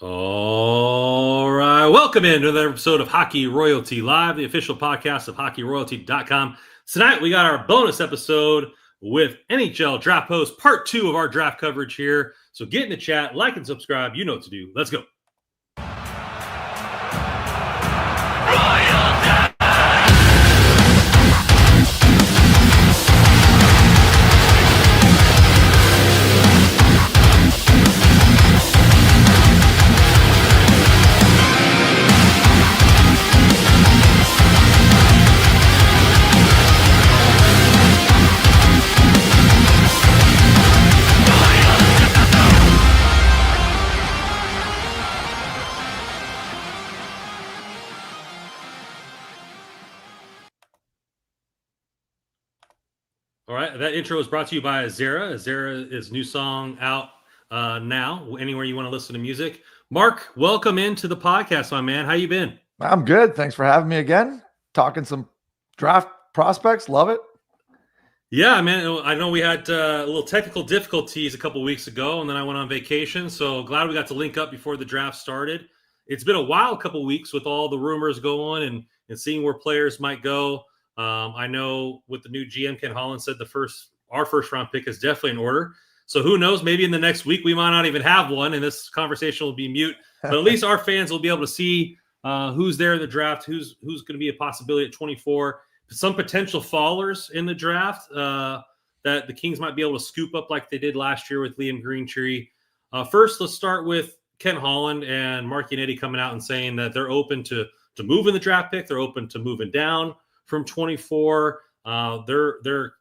All right. Welcome into another episode of Hockey Royalty Live, the official podcast of hockeyroyalty.com. Tonight, we got our bonus episode with NHL Draft Post, part 2 of our draft coverage here. So get in the chat, like and subscribe. You know what to do. Let's go. All right, that intro is brought to you by Ezera. Ezera is new song out now. Anywhere you want to listen to music. Mark, welcome into the podcast, my man. How you been? I'm good. Thanks for having me again. Talking some draft prospects. Love it. Yeah, man. I know we had a little technical difficulties a couple weeks ago, and then I went on vacation. So glad we got to link up before the draft started. It's been a while, a couple weeks with all the rumors going and seeing where players might go. I know with the new GM, Ken Holland said our first round pick is definitely in order. So who knows? Maybe in the next week we might not even have one, and this conversation will be mute. But at least our fans will be able to see who's there in the draft, who's going to be a possibility at 24. Some potential fallers in the draft that the Kings might be able to scoop up like they did last year with Liam Greentree. First, let's start with Ken Holland and Mark Yannetti coming out and saying that they're open to moving the draft pick. They're open to moving down from 24. They're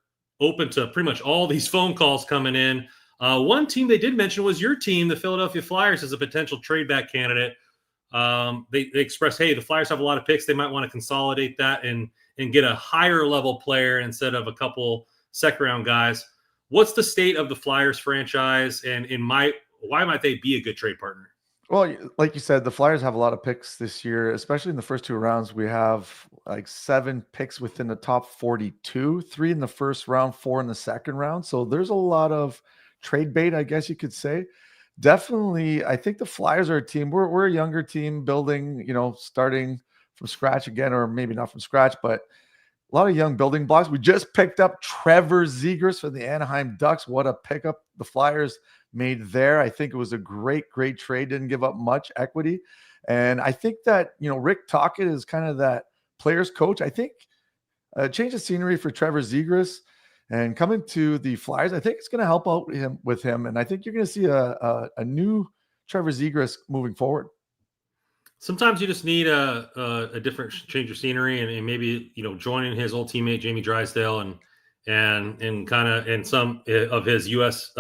open to pretty much all these phone calls coming in. One team they did mention was your team, the Philadelphia Flyers, as a potential trade back candidate. They expressed, hey, the Flyers have a lot of picks. They might want to consolidate that and get a higher level player instead of a couple second round guys. What's the state of the Flyers franchise, and why might they be a good trade partner? Well, like you said, the Flyers have a lot of picks this year, especially in the first two rounds. We have like 7 picks within the top 42, 3 in the first round, 4 in the second round. So there's a lot of trade bait, I guess you could say. Definitely, I think the Flyers are a team. We're a younger team building, starting from scratch again, or maybe not from scratch, but a lot of young building blocks. We just picked up Trevor Zegras for the Anaheim Ducks. What a pickup the Flyers made there. I think it was a great trade. Didn't give up much equity. And I think that, Rick Tocchet is kind of that player's coach. I think a change of scenery for Trevor Zegras and coming to the Flyers, I think it's going to help out with him. And I think you're going to see a new Trevor Zegras moving forward. Sometimes you just need a different change of scenery and maybe, joining his old teammate, Jamie Drysdale and some of his U.S.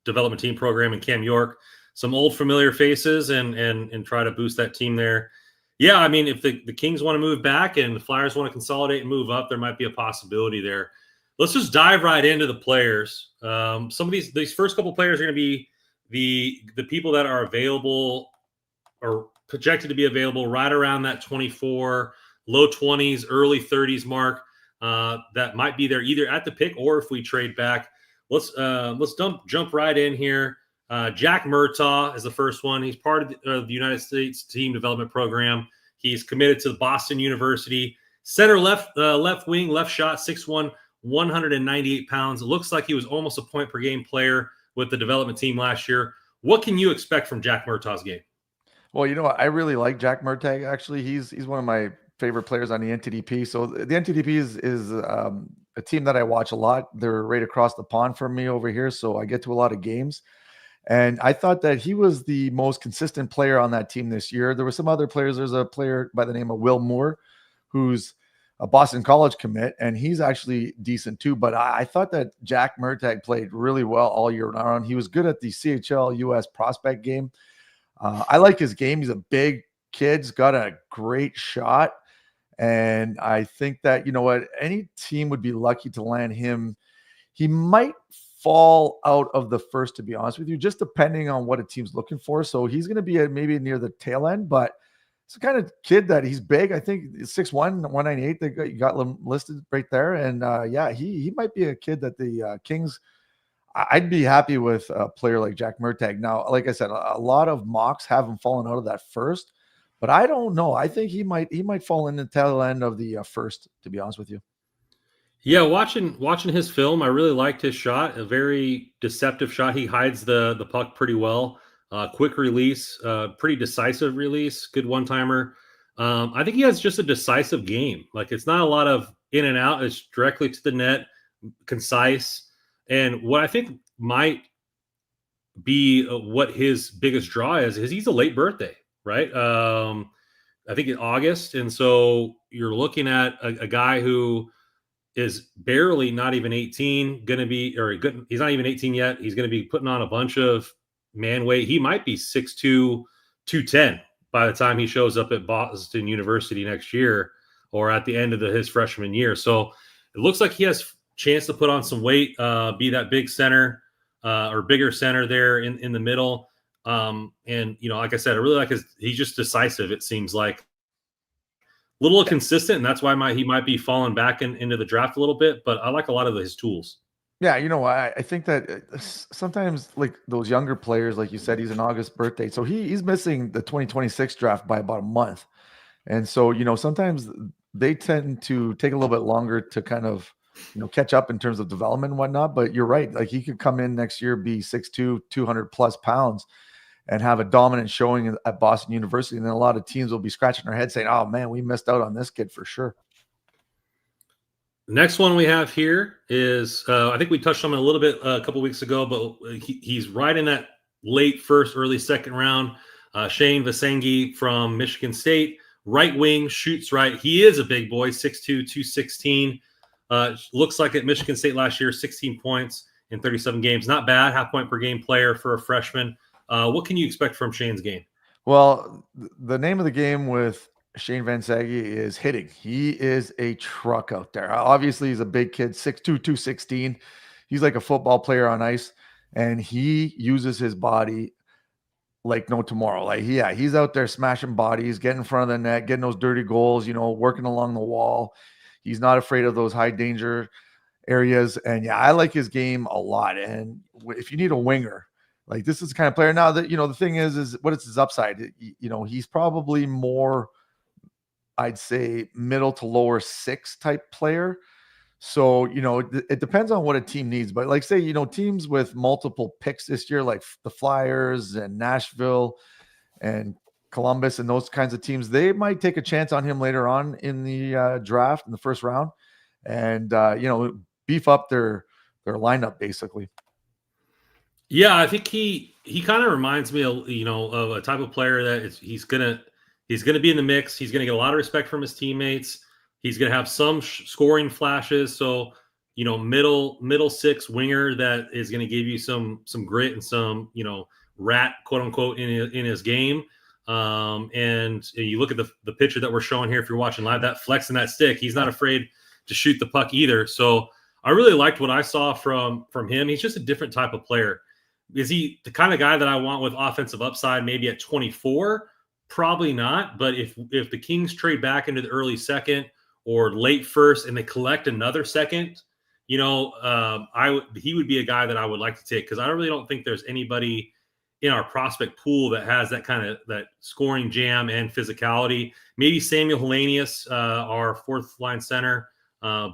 development team program and Cam York, some old familiar faces and try to boost that team there. Yeah, I mean, if the Kings want to move back and the Flyers want to consolidate and move up, there might be a possibility there. Let's just dive right into the players. Some of these first couple players are going to be the people that are available or projected to be available right around that 24, low 20s, early 30s mark. That might be there either at the pick or if we trade back. Let's jump right in here. Jack Mertel is the first one. He's part of the United States Team Development Program. He's committed to the Boston University. Center left wing, left shot, 6'1", 198 pounds. It looks like he was almost a point per game player with the development team last year. What can you expect from Jack Mertel's game? Well, I really like Jack Mertel. Actually, he's one of my favorite players on the NTDP. So the NTDP is a team that I watch a lot. They're right across the pond from me over here, so I get to a lot of games. And I thought that he was the most consistent player on that team this year. There were some other players. There's a player by the name of Will Moore, who's a Boston College commit, and he's actually decent too. But I thought that Jack Mertel played really well all year round. He was good at the CHL US prospect game. I like his game. He's a big kid. He's got a great shot. And I think that, any team would be lucky to land him. He might fall out of the first, to be honest with you, just depending on what a team's looking for. So he's going to be maybe near the tail end, but it's the kind of kid that he's big. I think 6'1", 198. You got him listed right there. And he might be a kid that the Kings, I'd be happy with a player like Jack Mertag. Now, like I said, a lot of mocks have him fallen out of that first, but I don't know. I think he might fall in the tail end of the first, to be honest with you. Yeah, watching his film, I really liked his shot. A very deceptive shot. He hides the puck pretty well. Quick release, pretty decisive release. Good one timer. I think he has just a decisive game. Like it's not a lot of in and out. It's directly to the net, concise. And what I think might be what his biggest draw is he's a late birthday, right? I think in August, and so you're looking at a guy who is barely not even 18, going to be, or he's not even 18 yet. He's going to be putting on a bunch of man weight. He might be 6'2", 210 by the time he shows up at Boston University next year or at the end of his freshman year. So it looks like he has chance to put on some weight, be that big center or bigger center there in the middle. And, like I said, I really like he's just decisive. It seems like little consistent, and that's why he might be falling back into the draft a little bit. But I like a lot of his tools. Yeah, I think that sometimes like those younger players, like you said, he's an August birthday, so he's missing the 2026 draft by about a month, and so sometimes they tend to take a little bit longer to kind of catch up in terms of development and whatnot. But you're right, like he could come in next year, be 6'2", 200 plus pounds, and have a dominant showing at Boston University. And then a lot of teams will be scratching their head saying, oh man, we missed out on this kid for sure. The next one we have here is, I think we touched on him a little bit a couple weeks ago, but he's right in that late first, early second round. Shane Vaseni from Michigan State, right wing, shoots right. He is a big boy, 6'2", 216. Looks like at Michigan State last year, 16 points in 37 games. Not bad, half point per game player for a freshman. What can you expect from Shane's game? Well, the name of the game with Shane Vaseni is hitting. He is a truck out there. Obviously, he's a big kid, 6'2", 216. He's like a football player on ice, and he uses his body like no tomorrow. Like, he's out there smashing bodies, getting in front of the net, getting those dirty goals, working along the wall. He's not afraid of those high danger areas. And I like his game a lot. And if you need a winger, like this is the kind of player now that, the thing is what is his upside? He's probably more, I'd say, middle to lower six type player. So, it depends on what a team needs. But like say, teams with multiple picks this year, like the Flyers and Nashville and Columbus and those kinds of teams, they might take a chance on him later on in the draft in the first round and, beef up their lineup basically. Yeah, I think he kind of reminds me of of a type of player that he's gonna be in the mix. He's gonna get a lot of respect from his teammates. He's gonna have some scoring flashes. So middle six winger that is gonna give you some grit and some rat quote unquote in his game. And you look at the picture that we're showing here. If you're watching live, that flex and that stick, he's not afraid to shoot the puck either. So I really liked what I saw from him. He's just a different type of player. Is he the kind of guy that I want with offensive upside maybe at 24? Probably not. But if the Kings trade back into the early second or late first and they collect another second, he would be a guy that I would like to take because I really don't think there's anybody in our prospect pool that has that kind of that scoring jam and physicality. Maybe Samuel Hellenius, our fourth line center,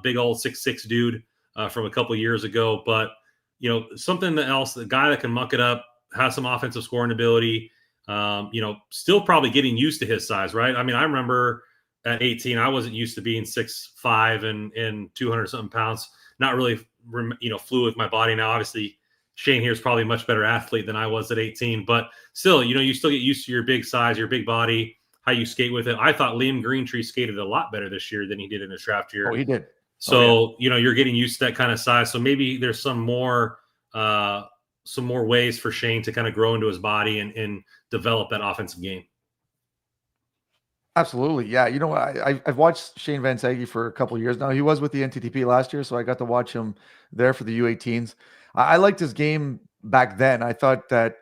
big old 6'6" dude from a couple of years ago, but something else, the guy that can muck it up, has some offensive scoring ability, still probably getting used to his size, right? I mean, I remember at 18, I wasn't used to being 6'5" and 200 something pounds, not really, fluid with my body. Now, obviously Shane here is probably a much better athlete than I was at 18, but still, you still get used to your big size, your big body, how you skate with it. I thought Liam Greentree skated a lot better this year than he did in his draft year. Oh, he did. So, you're getting used to that kind of size. So maybe there's some more ways for Shane to kind of grow into his body and develop that offensive game. Absolutely. Yeah. I've watched Shane Vaseni for a couple of years now. He was with the NTDP last year, so I got to watch him there for the U18s. I liked his game back then. I thought that,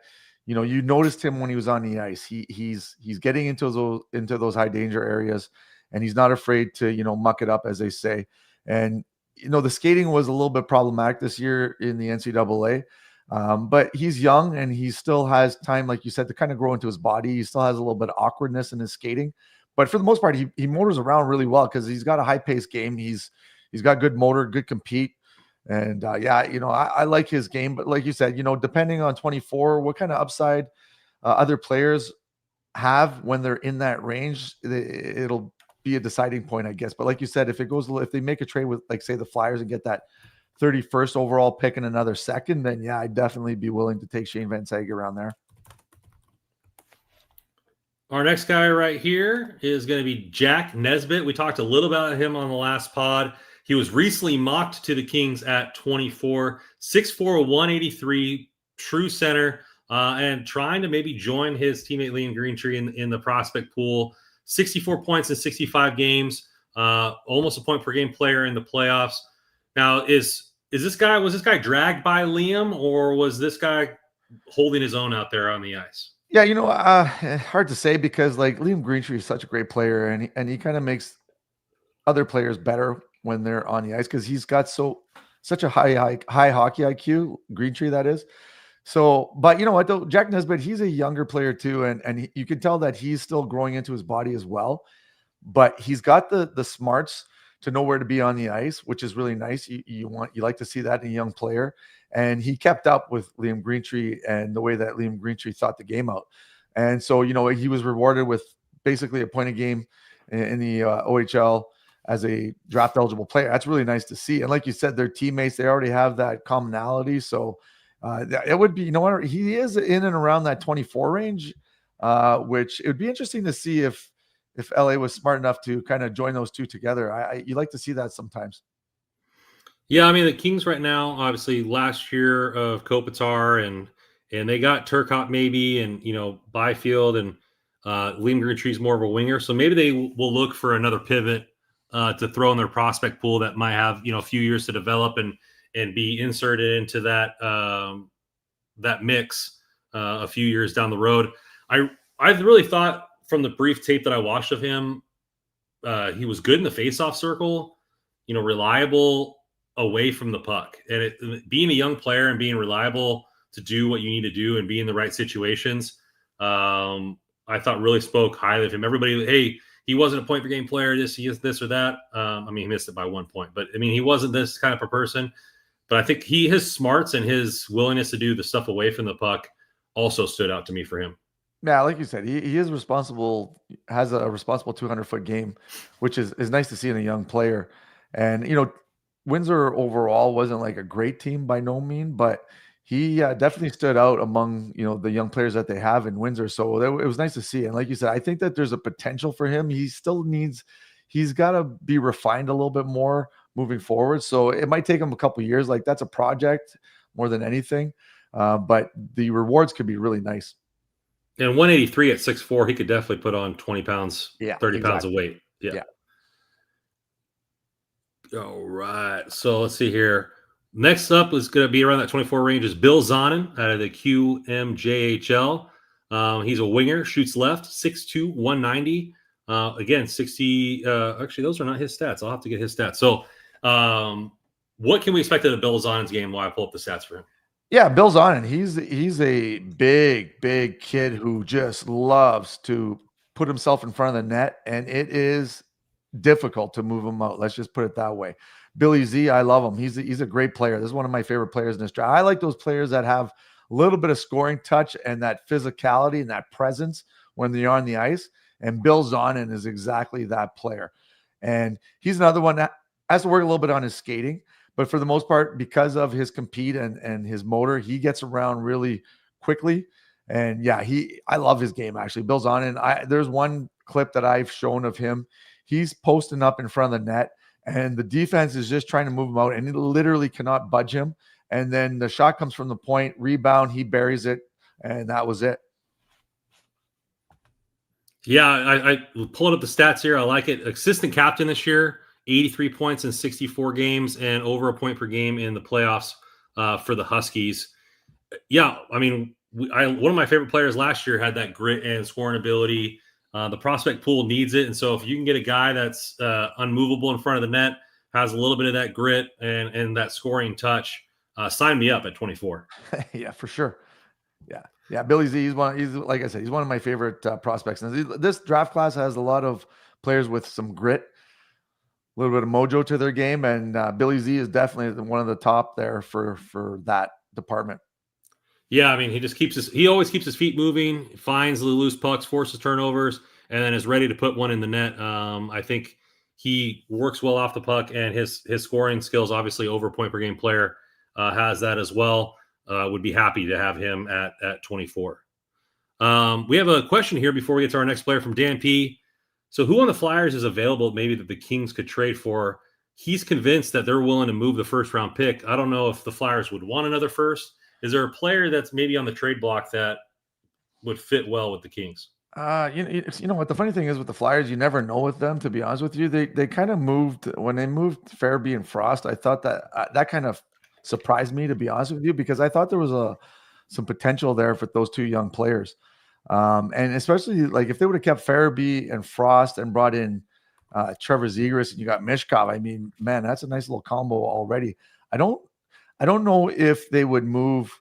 you noticed him when he was on the ice. He's getting into those high danger areas, and he's not afraid to, muck it up, as they say. And the skating was a little bit problematic this year in the NCAA. But he's young and he still has time, like you said, to kind of grow into his body. He still has a little bit of awkwardness in his skating, but for the most part, he motors around really well because he's got a high paced game. He's got good motor, good compete. And I like his game, but like you said, depending on 24, what kind of upside other players have when they're in that range, it'll be a deciding point, I guess. But like you said, if they make a trade with, like, say, the Flyers and get that 31st overall pick and another second, then yeah, I'd definitely be willing to take Shane Van Sage around there. Our next guy right here is going to be Jack Nesbit. We talked a little about him on the last pod. He was recently mocked to the Kings at 24, 6'4", 183, true center, and trying to maybe join his teammate Liam Greentree in the prospect pool. 64 points in 65 games, almost a point per game player in the playoffs. Now, was this guy dragged by Liam, or was this guy holding his own out there on the ice? Yeah, hard to say because like Liam Greentree is such a great player, and he kind of makes other players better when they're on the ice because he's got such a high hockey IQ, Greentree that is. So, but you know what though, Jack Nesbit, he's a younger player too, and you can tell that he's still growing into his body as well. But he's got the smarts to know where to be on the ice, which is really nice. You like to see that in a young player. And he kept up with Liam Greentree and the way that Liam Greentree thought the game out. And so, he was rewarded with basically a point a game in the OHL as a draft eligible player. That's really nice to see. And like you said, they're teammates. They already have that commonality. So it would be, he is in and around that 24 range, which it would be interesting to see if LA was smart enough to kind of join those two together. You like to see that sometimes. Yeah, I mean, the Kings right now, obviously last year of Kopitar and they got Turcotte maybe, and, Byfield, and Liam Greentree's more of a winger. So maybe they will look for another pivot to throw in their prospect pool that might have, a few years to develop and be inserted into that mix a few years down the road. I really thought from the brief tape that I watched of him, he was good in the faceoff circle, reliable away from the puck. And being a young player and being reliable to do what you need to do and be in the right situations, I thought really spoke highly of him. Everybody, hey, he wasn't a point per game player, he is this or that. He missed it by 1 point, but he wasn't this kind of a person. But I think his smarts and his willingness to do the stuff away from the puck also stood out to me for him. Yeah, like you said, he is responsible, has a responsible 200-foot game, which is nice to see in a young player. And, Windsor overall wasn't like a great team by no mean, but he definitely stood out among, the young players that they have in Windsor. So it was nice to see. And like you said, I think that there's a potential for him. He's got to be refined a little bit more moving forward. So it might take him a couple of years. Like that's a project more than anything. But the rewards could be really nice. And 183 at 6'4", he could definitely put on 20 pounds, 30 exactly. pounds of weight. Yeah. All right. So let's see here. Next up is going to be around that 24 range is Bill Zonin out of the QMJHL. He's a winger, shoots left, 6'2", 190. Again, 60. Actually, those are not his stats. I'll have to get his stats. So what can we expect of Bill Zonin's game while I pull up the stats for him? Yeah, Bill Zonin, he's a big kid who just loves to put himself in front of the net, and it is difficult to move him out. Let's just put it that way. Billy Z, I love him. He's a great player. This is one of my favorite players in this draft. I like those players that have a little bit of scoring touch and that physicality and that presence when they're on the ice. And Bill Zonin is exactly that player. And he's another one that has to work a little bit on his skating. But for the most part, because of his compete and his motor, he gets around really quickly. And yeah, I love his game, actually. Bill Zonin, there's one clip that I've shown of him. He's posting up in front of the net, and the defense is just trying to move him out, and he literally cannot budge him. And then the shot comes from the point, rebound, he buries it, and that was it. Yeah, I pulled up the stats here. I like it. Assistant captain this year, 83 points in 64 games and over a point per game in the playoffs for the Huskies. Yeah, one of my favorite players last year had that grit and scoring ability. The prospect pool needs it. And so if you can get a guy that's unmovable in front of the net, has a little bit of that grit and that scoring touch. Sign me up at 24. Yeah, for sure. Yeah. Billy Z, he's like I said, he's one of my favorite prospects. And this draft class has a lot of players with some grit, a little bit of mojo to their game, and Billy Z is definitely one of the top there for that department. Yeah, I mean, he always keeps his feet moving, finds the loose pucks, forces turnovers, and then is ready to put one in the net. I think he works well off the puck, and his scoring skills, obviously over point per game player, has that as well. Would be happy to have him at 24. We have a question here before we get to our next player from Dan P. So who on the Flyers is available maybe that the Kings could trade for? He's convinced that they're willing to move the first round pick. I don't know if the Flyers would want another first. Is there a player that's maybe on the trade block that would fit well with the Kings? You know what the funny thing is with the Flyers, you never know with them. To be honest with you, they kind of moved when they moved Farabee and Frost. I thought that that kind of surprised me, to be honest with you, because I thought there was some potential there for those two young players, and especially like if they would have kept Farabee and Frost and brought in Trevor Zegras and you got Mishkov. I mean, man, that's a nice little combo already. I don't know if they would move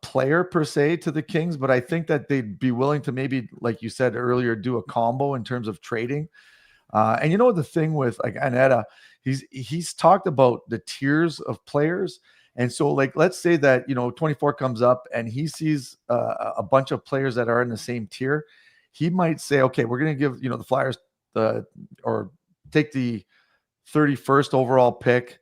player per se to the Kings, but I think that they'd be willing to maybe, like you said earlier, do a combo in terms of trading. And you know the thing with like Aneta, he's talked about the tiers of players, and so like let's say that 24 comes up and he sees a bunch of players that are in the same tier, he might say, okay, we're going to give the Flyers or take the 31st overall pick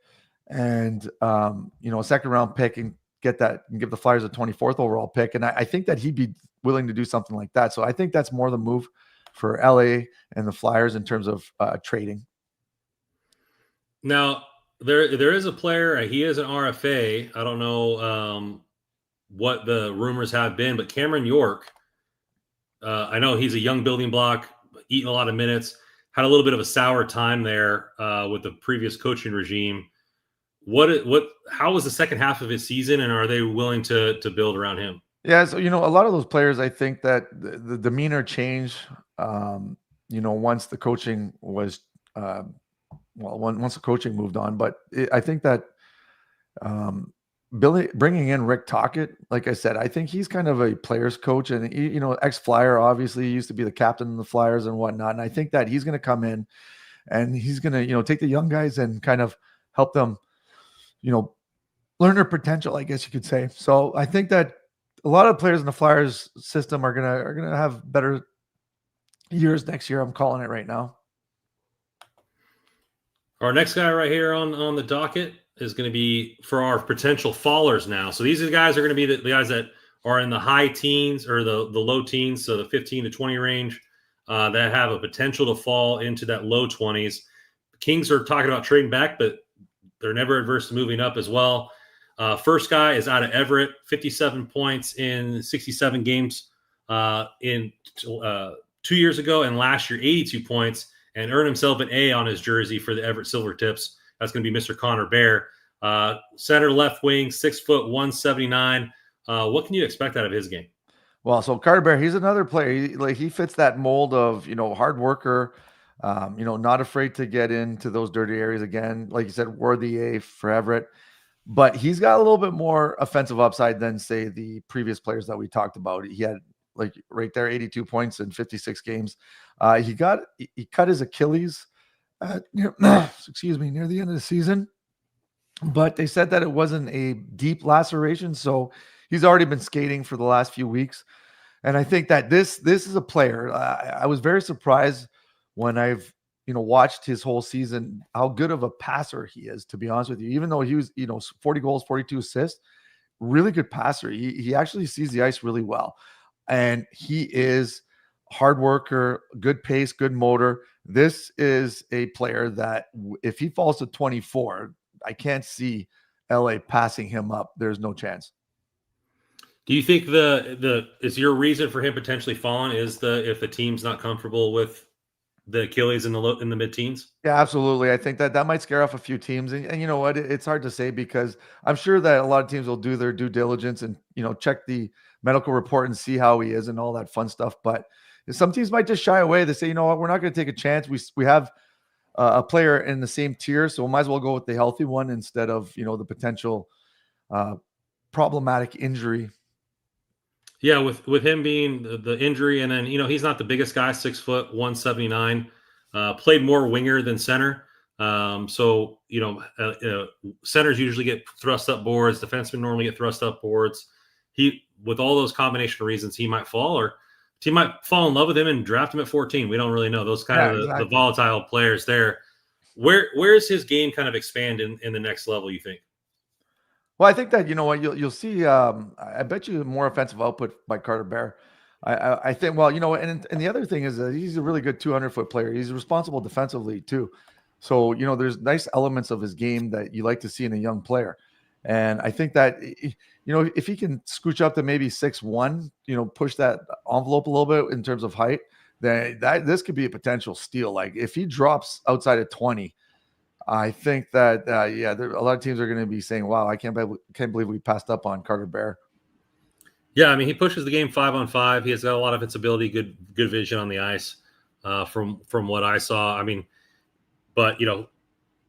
and a second round pick and get that and give the Flyers a 24th overall pick. And I think that he'd be willing to do something like that. So I think that's more the move for LA and the Flyers in terms of trading. Now, there is a player. He is an RFA. I don't know what the rumors have been, but Cameron York, I know he's a young building block, eating a lot of minutes, had a little bit of a sour time there with the previous coaching regime. How was the second half of his season, and are they willing to build around him? Yeah, so a lot of those players, I think that the demeanor changed. Once the coaching was, once the coaching moved on. But I think that Billy bringing in Rick Tocchet, like I said, I think he's kind of a players coach, and ex-Flyer. Obviously, he used to be the captain of the Flyers and whatnot. And I think that he's going to come in, and he's going to take the young guys and kind of help them, learn their potential, I guess you could say. So I think that a lot of players in the Flyers system are gonna have better years next year. I'm calling it right now. Our next guy right here on the docket is going to be for our potential fallers now. So these are the guys are going to be the guys that are in the high teens or the low teens, so the 15 to 20 range, that have a potential to fall into that low 20s. The Kings are talking about trading back, but they're never adverse to moving up as well. First guy is out of Everett, 57 points in 67 games in 2 years ago, and last year 82 points, and earned himself an A on his jersey for the Everett Silver Tips. That's going to be Mr. Connor Bear. Center left wing, 6 foot 179. What can you expect out of his game? Well, so Connor Bear, he's another player. He fits that mold of hard worker. Not afraid to get into those dirty areas again. Like you said, worthy A for Everett. But he's got a little bit more offensive upside than, say, the previous players that we talked about. He had, like, right there, 82 points in 56 games. He cut his Achilles near the end of the season. But they said that it wasn't a deep laceration, so he's already been skating for the last few weeks. And I think that this is a player. I was very surprised when I've watched his whole season, how good of a passer he is, to be honest with you. Even though he was, 40 goals, 42 assists, really good passer. He actually sees the ice really well. And he is hard worker, good pace, good motor. This is a player that if he falls to 24, I can't see LA passing him up. There's no chance. Do you think is your reason for him potentially falling if the team's not comfortable with the Achilles in the mid-teens? Yeah, absolutely. I think that might scare off a few teams. And you know what? It's hard to say because I'm sure that a lot of teams will do their due diligence and, check the medical report and see how he is and all that fun stuff. But some teams might just shy away. They say, you know what? We're not going to take a chance. We have a player in the same tier. So we might as well go with the healthy one instead of the potential problematic injury. Yeah, with him being the injury, and then he's not the biggest guy, 6 foot 179. Played more winger than center. So centers usually get thrust up boards. Defensemen normally get thrust up boards. With all those combination of reasons, he might fall, or team might fall in love with him and draft him at 14. We don't really know. Those kind of the volatile players there. Where is his game kind of expand in the next level, you think? Well, I think that you'll see. I bet you more offensive output by Carter Bear. I think. Well, and the other thing is that he's a really good 200-foot player. He's responsible defensively too. So there's nice elements of his game that you like to see in a young player. And I think that if he can scooch up to maybe 6'1", push that envelope a little bit in terms of height, then this could be a potential steal. Like if he drops outside of 20. I think that a lot of teams are going to be saying, "Wow, I can't believe we passed up on Carter Bear." Yeah, I mean, he pushes the game 5-on-5. He has got a lot of its ability, good vision on the ice, from what I saw. I mean, but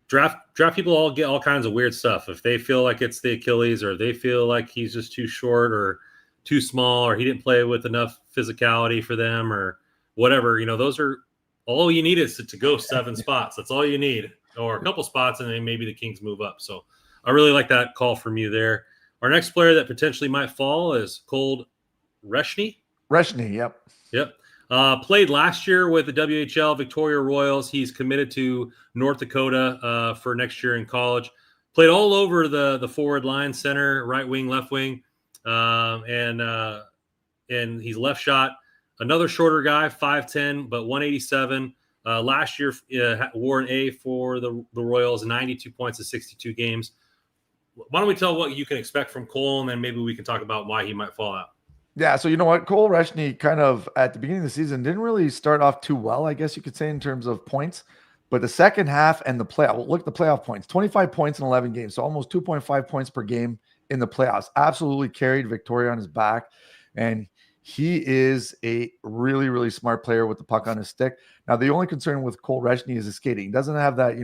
draft people all get all kinds of weird stuff. If they feel like it's the Achilles, or they feel like he's just too short or too small, or he didn't play with enough physicality for them, or whatever, those are all you need is to go 7 spots. That's all you need. Or a couple spots, and then maybe the Kings move up. So I really like that call from you there. Our next player that potentially might fall is Colin Rashne. Rashne, yep. Played last year with the WHL Victoria Royals. He's committed to North Dakota for next year in college. Played all over the forward line, center, right wing, left wing, and he's left shot. Another shorter guy, 5'10", but 187. Last year, wore an A for the Royals, 92 points in 62 games. Why don't we tell what you can expect from Cole, and then maybe we can talk about why he might fall out. Yeah, so you know what? Colin Rashne kind of at the beginning of the season didn't really start off too well, I guess you could say, in terms of points. But the second half and the playoff, look at the playoff points, 25 points in 11 games, so almost 2.5 points per game in the playoffs. Absolutely carried Victoria on his back. And he is a really, really smart player with the puck on his stick. Now, the only concern with Colin Rashne is his skating. He doesn't have that,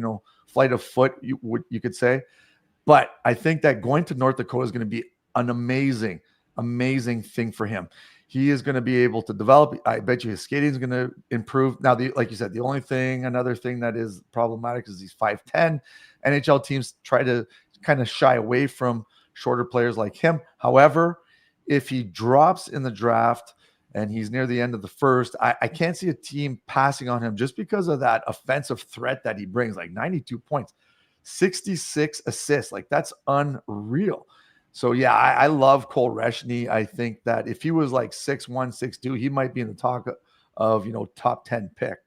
flight of foot, you could say. But I think that going to North Dakota is going to be an amazing thing for him. He is going to be able to develop. I bet you his skating is going to improve. Now, like you said, another thing that is problematic is he's 5'10". NHL teams try to kind of shy away from shorter players like him. However, if he drops in the draft and he's near the end of the first, I can't see a team passing on him just because of that offensive threat that he brings, like 92 points, 66 assists. Like that's unreal. So yeah, I love Colin Rashne. I think that if he was like 6'1", 6'2", he might be in the talk of, top 10 pick.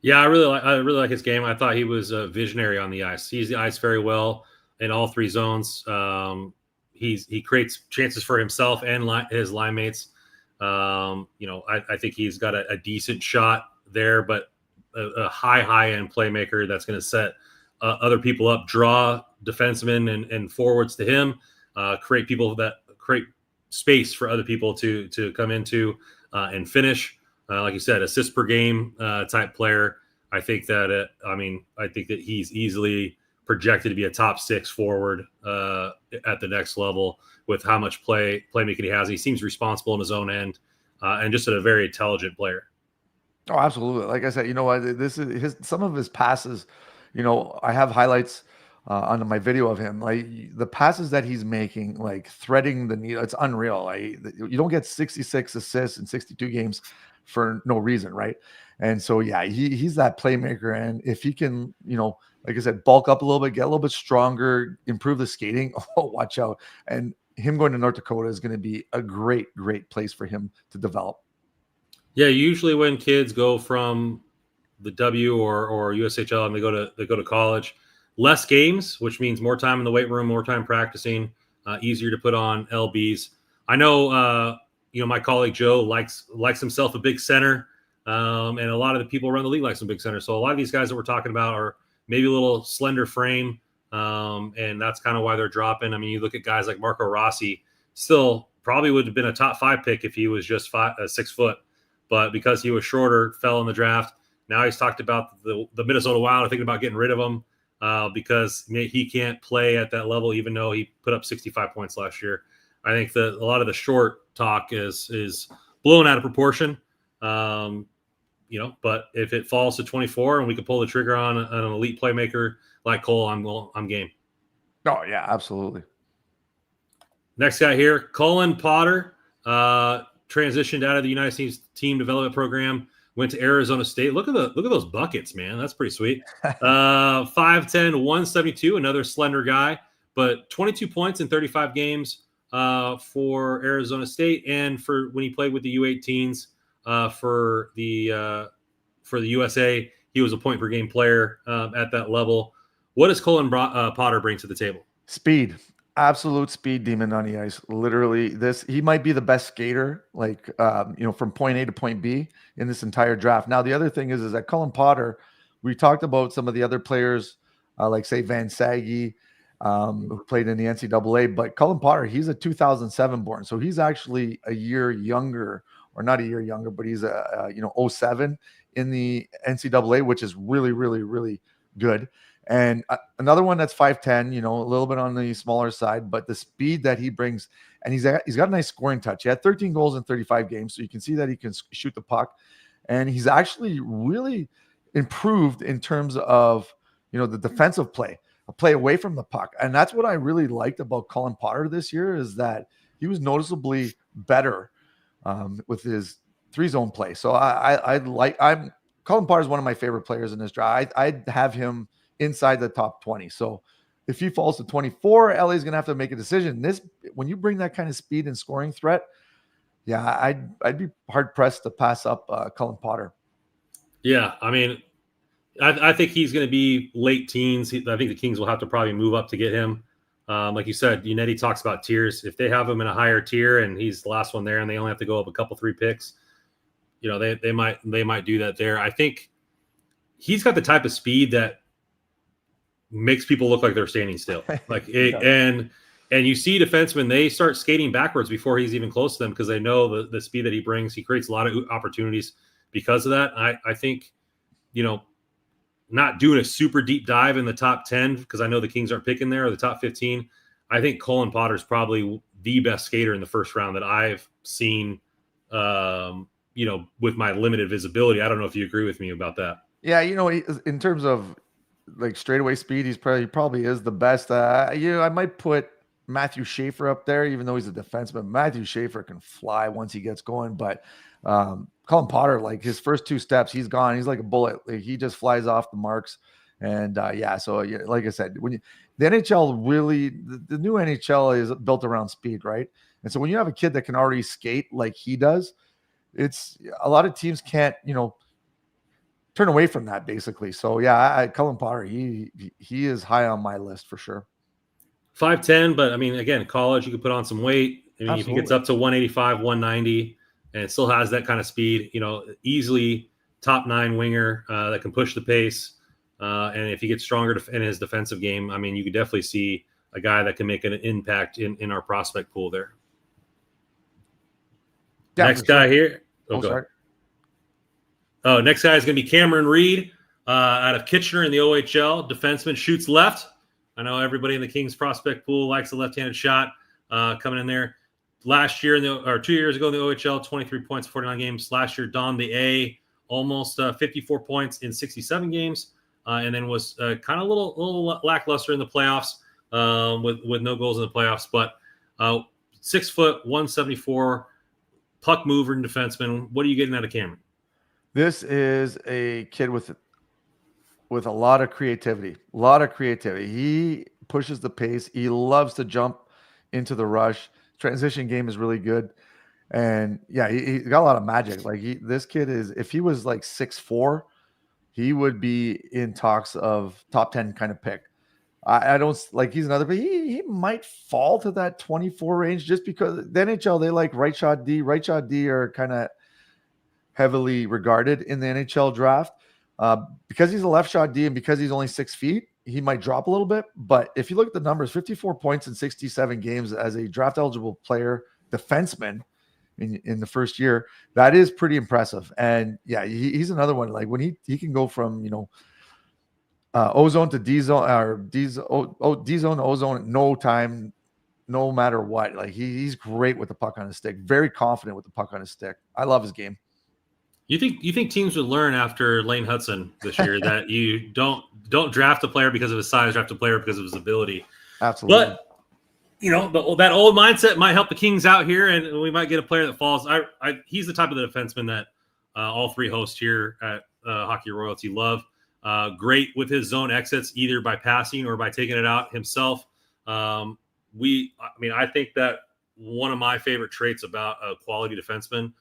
Yeah, I really like his game. I thought he was a visionary on the ice. He sees the ice very well in all 3 zones. He creates chances for himself and his line mates. I think he's got a decent shot there, but a high end playmaker that's going to set other people up, draw defensemen and forwards to him, create space for other people to come into and finish. Like you said, assist per game type player. I think that he's easily projected to be a top 6 forward at the next level with how much playmaking he has. He seems responsible in his own end and just a very intelligent player. Oh, absolutely. Like I said, this is some of his passes. I have highlights on my video of him. Like the passes that he's making, like threading the needle, it's unreal. You don't get 66 assists in 62 games for no reason, right? And so, yeah, he's that playmaker. And if he can, like I said, bulk up a little bit, get a little bit stronger, improve the skating, watch out. And him going to North Dakota is going to be a great, great place for him to develop. Yeah, usually when kids go from the W or USHL and they go to college, less games, which means more time in the weight room, more time practicing, easier to put on LBs. I know, my colleague Joe likes himself a big center, and a lot of the people around the league like some big center. So a lot of these guys that we're talking about are maybe a little slender frame, and that's kind of why they're dropping. I mean, you look at guys like Marco Rossi, still probably would have been a top 5 pick if he was just 6 foot, but because he was shorter, fell in the draft. Now he's talked about the Minnesota Wild are thinking about getting rid of him because he can't play at that level, even though he put up 65 points last year. I think that a lot of the short talk is blown out of proportion. But if it falls to 24 and we can pull the trigger on an elite playmaker like Cole, I'm game. Oh yeah, absolutely. Next guy here, Colin Potter, transitioned out of the United States team development program, went to Arizona State. Look at those buckets, man. That's pretty sweet. 5'10", 172, another slender guy, but 22 points in 35 games for Arizona State, and for when he played with the U18s for the USA, he was a point per game player at that level. What does Colin Potter bring to the table? Speed. Absolute speed demon on the ice. Literally, he might be the best skater, from point A to point B in this entire draft. Now, the other thing is that Colin Potter, we talked about some of the other players, like say Van Saggy, who played in the NCAA, but Colin Potter, he's a 2007 born, so he's actually a year younger, or not a year younger, but he's 07 in the NCAA, which is really, really, really good. And another one that's 5'10", a little bit on the smaller side, but the speed that he brings, and he's got a nice scoring touch. He had 13 goals in 35 games, so you can see that he can shoot the puck. And he's actually really improved in terms of, the defensive play away from the puck. And that's what I really liked about Colin Potter this year, is that he was noticeably better with his 3-zone play. So Colin Potter is one of my favorite players in this draft. I'd have him inside the top 20. So if he falls to 24, LA's going to have to make a decision. When you bring that kind of speed and scoring threat, yeah, I'd be hard pressed to pass up Colin Potter. Yeah, I mean, I think he's going to be late teens. I think the Kings will have to probably move up to get him. Like you said, Unetti talks about tiers. If they have him in a higher tier and he's the last one there, and they only have to go up a couple 3 picks, they might do that there. I think he's got the type of speed that makes people look like they're standing still. And you see defensemen, they start skating backwards before he's even close to them because they know the speed that he brings. He creates a lot of opportunities because of that. I think, not doing a super deep dive in the top 10 because I know the Kings aren't picking there, or the top 15. I think Colin Potter's probably the best skater in the first round that I've seen, with my limited visibility. I don't know if you agree with me about that. Yeah, in terms of like straightaway speed, he probably is the best. I might put Matthew Schaefer up there, even though he's a defenseman. Matthew Schaefer can fly once he gets going, but Colin Potter, like his first 2 steps, he's gone. He's like a bullet. Like, he just flies off the marks. And so like I said, the NHL really, the new NHL is built around speed, right? And so when you have a kid that can already skate like he does, it's a lot of teams can't, turn away from that basically. So yeah, Colin Potter, he is high on my list for sure. 5'10", but I mean, again, college, you could put on some weight. I mean, if he gets up to 185, 190, and it still has that kind of speed, easily top 9 winger that can push the pace. And if he gets stronger in his defensive game, I mean, you could definitely see a guy that can make an impact in our prospect pool there. Yeah, next guy here. Next guy is going to be Cameron Reed out of Kitchener in the OHL. Defenseman, shoots left. I know everybody in the Kings prospect pool likes a left-handed shot coming in there. Last year, 2 years ago in the OHL, 23 points, 49 games. Last year, donned the A, almost 54 points in 67 games, and then was kind of a little lackluster in the playoffs with no goals in the playoffs. But 6 foot, 174, puck mover and defenseman. What are you getting out of Cameron? This is a kid with a lot of creativity. He pushes the pace. He loves to jump into the rush. Transition game is really good. And yeah, he got a lot of magic. Like this kid is, if he was like 6'4", he would be in talks of top 10 kind of pick. I don't like, he's another, but he might fall to that 24 range just because the NHL, they like right shot D. Right shot D are kind of heavily regarded in the NHL draft. Because he's a left shot D and because he's only 6 feet, he might drop a little bit. But if you look at the numbers, 54 points in 67 games as a draft eligible player, defenseman, in the first year. That is pretty impressive. And yeah, he's another one. Like when he can go from, ozone to D zone, or D zone to ozone in no time, no matter what. Like he's great with the puck on his stick, very confident with the puck on his stick. I love his game. You think teams would learn after Lane Hudson this year that you don't draft a player because of his size, draft a player because of his ability. Absolutely. But that old mindset might help the Kings out here, and we might get a player that falls. He's the type of the defenseman that all three hosts here at Hockey Royalty love. Great with his zone exits, either by passing or by taking it out himself. I think that one of my favorite traits about a quality defenseman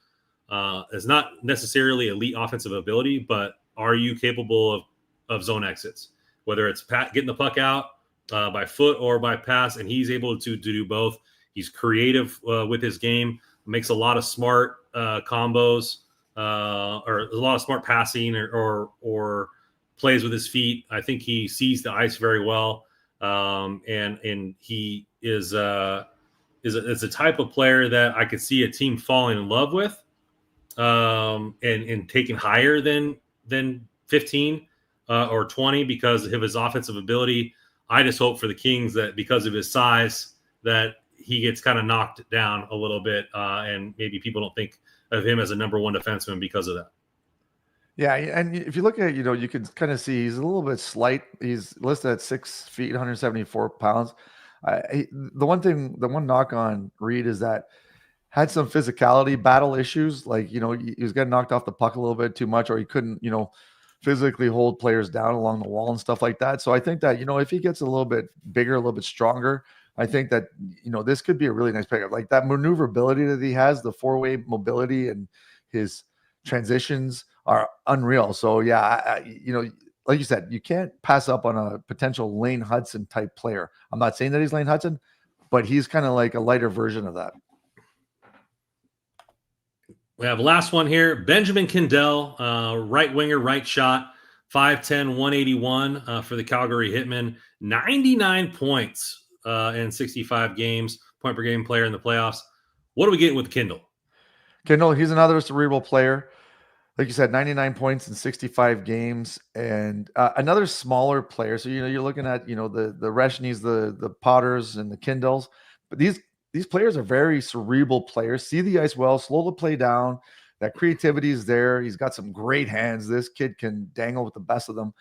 is not necessarily elite offensive ability, but are you capable of zone exits, whether it's getting the puck out by foot or by pass, and he's able to do both. He's creative with his game, makes a lot of smart combos, or a lot of smart passing or plays with his feet. I think he sees the ice very well, and he is a type of player that I could see a team falling in love with, and taking higher than 15 or 20 because of his offensive ability. I just hope for the Kings that because of his size that he gets kind of knocked down a little bit, and maybe people don't think of him as a number one defenseman because of that. Yeah, and if you look at, you can kind of see he's a little bit slight. He's listed at 6 feet, 174 pounds. The one knock on Reed is that had some physicality battle issues. Like, he was getting knocked off the puck a little bit too much, or he couldn't, physically hold players down along the wall and stuff like that. So I think that, if he gets a little bit bigger, a little bit stronger, I think that, this could be a really nice pickup. Like that maneuverability that he has, the four-way mobility and his transitions are unreal. So yeah, like you said, you can't pass up on a potential Lane Hudson type player. I'm not saying that he's Lane Hudson, but he's kind of like a lighter version of that. We have the last one here. Benjamin Kandell, right winger, right shot, 5'10", 181 for the Calgary Hitmen. 99 points in 65 games, point per game player in the playoffs. What are we getting with Kandell? Kandell, he's another cerebral player. Like you said, 99 points in 65 games, and another smaller player. So, you're looking at, the Rashnes, the Potters, and the Kandells. But these players are very cerebral players, see the ice well, slow to play down. That creativity is there. He's got some great hands. This kid can dangle with the best of them.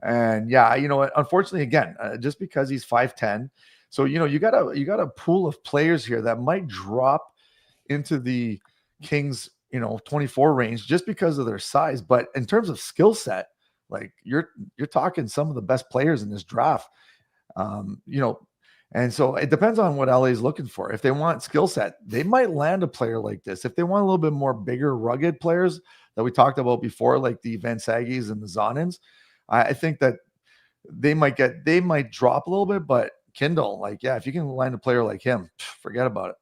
And yeah, unfortunately, again, just because he's 5'10", so you got a pool of players here that might drop into the Kings 24 range just because of their size. But in terms of skill set, like you're talking some of the best players in this draft. And so it depends on what LA is looking for. If they want skill set, they might land a player like this. If they want a little bit more bigger, rugged players that we talked about before, like the Van Sagis and the Zonins, I think that they might drop a little bit. But Kandell, if you can land a player like him, forget about it.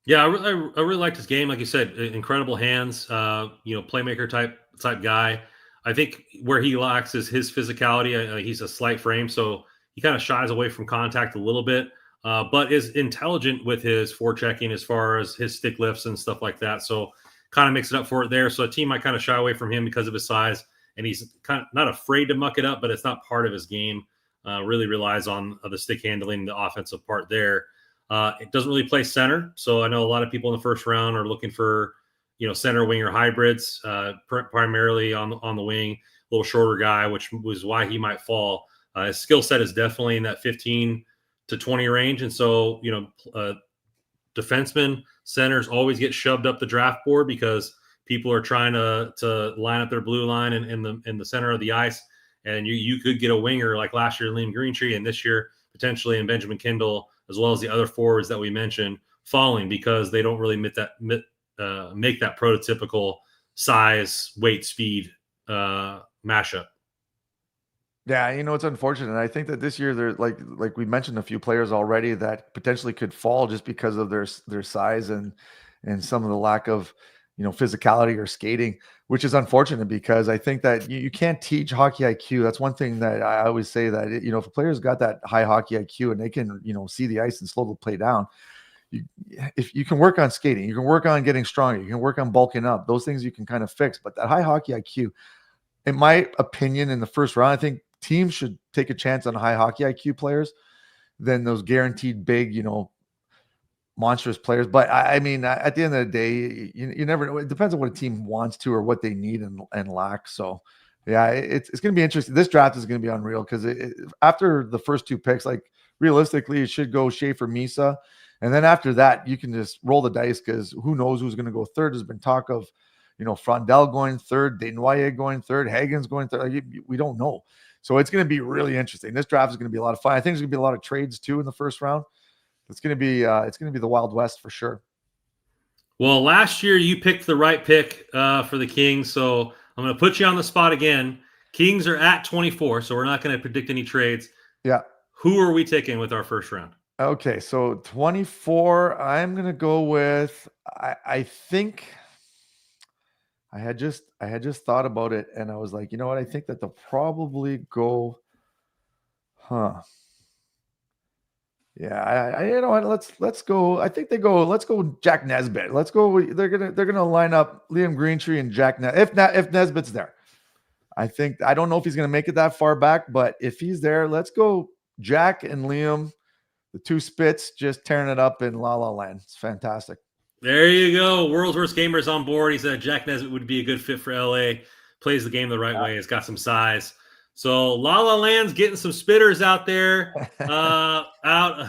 Yeah, I really liked his game. Like you said, incredible hands, playmaker type guy. I think where he lacks is his physicality. He's a slight frame, so he kind of shies away from contact a little bit, but is intelligent with his forechecking as far as his stick lifts and stuff like that. So kind of makes it up for it there. So a team might kind of shy away from him because of his size, and he's kind of not afraid to muck it up, but it's not part of his game. Really relies on the stick handling, the offensive part there. It doesn't really play center. So I know a lot of people in the first round are looking for, center winger hybrids, primarily on the wing, a little shorter guy, which was why he might fall. His skill set is definitely in that 15 to 20 range. And so, defensemen, centers always get shoved up the draft board because people are trying to line up their blue line in the center of the ice. And you could get a winger like last year, Liam Greentree, and this year potentially in Benjamin Kandell, as well as the other forwards that we mentioned, falling because they don't really make that prototypical size, weight, speed mashup. Yeah, it's unfortunate. I think that this year they're like we mentioned a few players already that potentially could fall just because of their size and some of the lack of physicality or skating, which is unfortunate because I think that you can't teach hockey IQ. That's one thing that I always say that if a player's got that high hockey IQ and they can see the ice and slow the play down, if you can work on skating, you can work on getting stronger, you can work on bulking up. Those things you can kind of fix. But that high hockey IQ, in my opinion, in the first round, I think teams should take a chance on high hockey IQ players than those guaranteed big, monstrous players. But I mean, at the end of the day, you never know. It depends on what a team wants to or what they need and lack. So yeah, it's going to be interesting. This draft is going to be unreal because after the first 2 picks, like realistically, it should go Schaefer, Misa. And then after that, you can just roll the dice because who knows who's going to go third. There's been talk of, Frondell going third, Desnoyers going third, Hagen's going third. Like, we don't know. So it's going to be really interesting. This draft is going to be a lot of fun. I think there's going to be a lot of trades too in the first round. It's going to be the Wild West for sure. Well, last year you picked the right pick for the Kings, so I'm going to put you on the spot again. Kings are at 24, so we're not going to predict any trades. Yeah. Who are we taking with our first round? Okay, so 24, I'm going to go with, I think I had just thought about it, and I was like, you know what? I think that they'll probably go, Yeah, I you know what? Let's go. I think they go. Let's go Jack Nesbit. Let's go. They're gonna line up Liam Greentree and Jack if Nesbit's there. I don't know if he's gonna make it that far back, but if he's there, let's go Jack and Liam, the 2 spits just tearing it up in La La Land. It's fantastic. There you go. World's Worst Gamers on board. He said Jack Nesbit would be a good fit for LA. Plays the game the right way. Has got some size. So La La Land's getting some spitters out there, out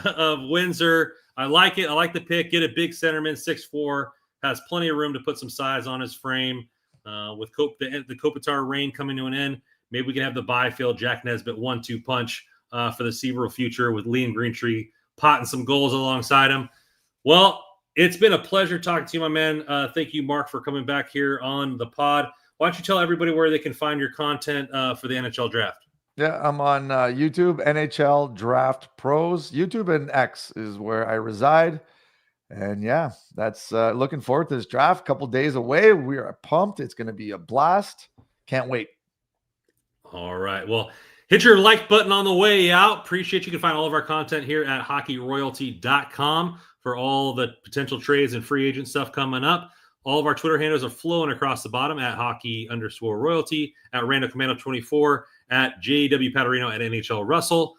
of Windsor. I like it. I like the pick. Get a big centerman, 6'4", has plenty of room to put some size on his frame. With the Kopitar reign coming to an end, maybe we can have the Byfield Jack Nesbit 1-2 punch for the foreseeable future with Liam Greentree potting some goals alongside him. Well, it's been a pleasure talking to you, my man. Thank you, Mark, for coming back here on the pod. Why don't you tell everybody where they can find your content for the NHL draft? Yeah, I'm on YouTube, NHL Draft Pros. YouTube and X is where I reside. And yeah, that's looking forward to this draft. Couple days away. We are pumped. It's going to be a blast. Can't wait. All right. Well, hit your like button on the way out. Appreciate you can find all of our content here at hockeyroyalty.com for all the potential trades and free agent stuff coming up. All of our Twitter handles are flowing across the bottom at hockey_royalty, at Rando Commando 24, at JW Paterino, at NHL Russell.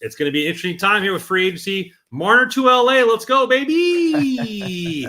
It's going to be an interesting time here with free agency. Marner to LA. Let's go, baby.